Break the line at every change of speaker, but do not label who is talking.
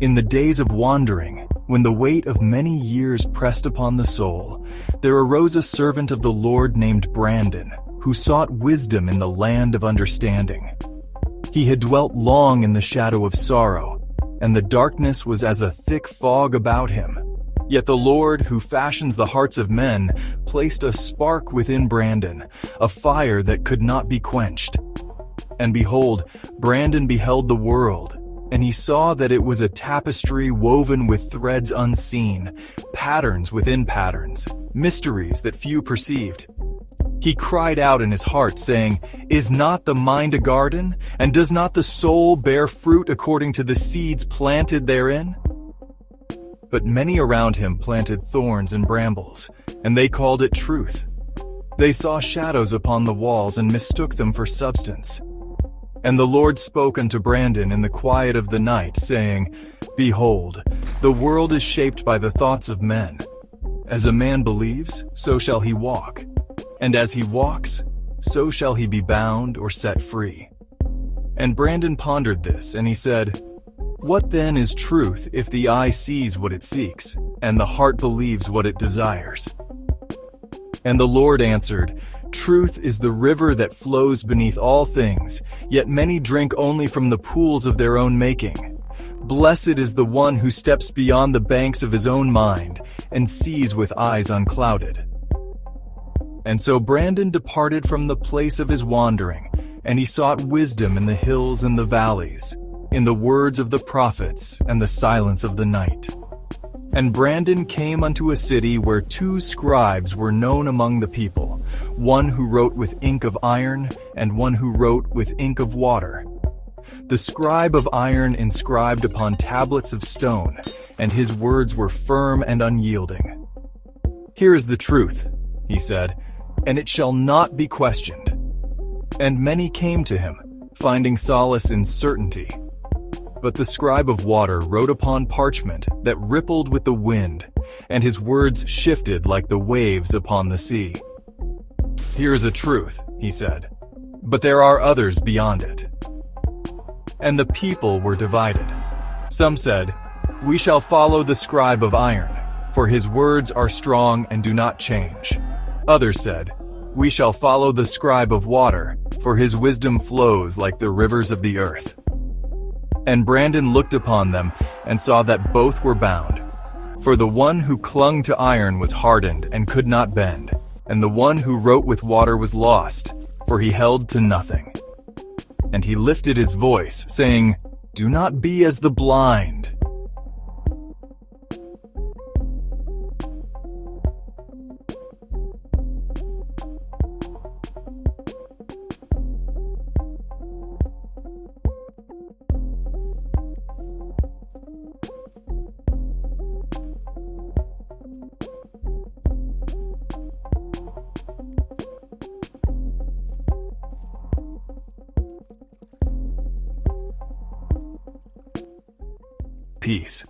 In the days of wandering, when the weight of many years pressed upon the soul, there arose a servant of the Lord named Brandon, who sought wisdom in the land of understanding. He had dwelt long in the shadow of sorrow, and the darkness was as a thick fog about him. Yet the Lord, who fashions the hearts of men, placed a spark within Brandon, a fire that could not be quenched. And behold, Brandon beheld the world, and he saw that it was a tapestry woven with threads unseen, patterns within patterns, mysteries that few perceived. He cried out in his heart, saying, "Is not the mind a garden, and does not the soul bear fruit according to the seeds planted therein?" But many around him planted thorns and brambles, and they called it truth. They saw shadows upon the walls and mistook them for substance. And the Lord spoke unto Brandon in the quiet of the night, saying, "Behold, the world is shaped by the thoughts of men. As a man believes, so shall he walk. And as he walks, so shall he be bound or set free." And Brandon pondered this, and he said, "What then is truth if the eye sees what it seeks, and the heart believes what it desires?" And the Lord answered, "Truth is the river that flows beneath all things, yet many drink only from the pools of their own making. Blessed is the one who steps beyond the banks of his own mind, and sees with eyes unclouded." And so Brandon departed from the place of his wandering, and he sought wisdom in the hills and the valleys, in the words of the prophets and the silence of the night. And Brandon came unto a city where 2 scribes were known among the people, one who wrote with ink of iron, and one who wrote with ink of water. The scribe of iron inscribed upon tablets of stone, and his words were firm and unyielding. "Here is the truth," he said, "and it shall not be questioned." And many came to him, finding solace in certainty. But the scribe of water wrote upon parchment that rippled with the wind, and his words shifted like the waves upon the sea. "Here is a truth," he said, "but there are others beyond it." And the people were divided. Some said, "We shall follow the scribe of iron, for his words are strong and do not change." Others said, "We shall follow the scribe of water, for his wisdom flows like the rivers of the earth." And Brandon looked upon them and saw that both were bound. For the one who clung to iron was hardened and could not bend, and the one who wrote with water was lost, for he held to nothing. And he lifted his voice, saying, "Do not be as the blind." Peace.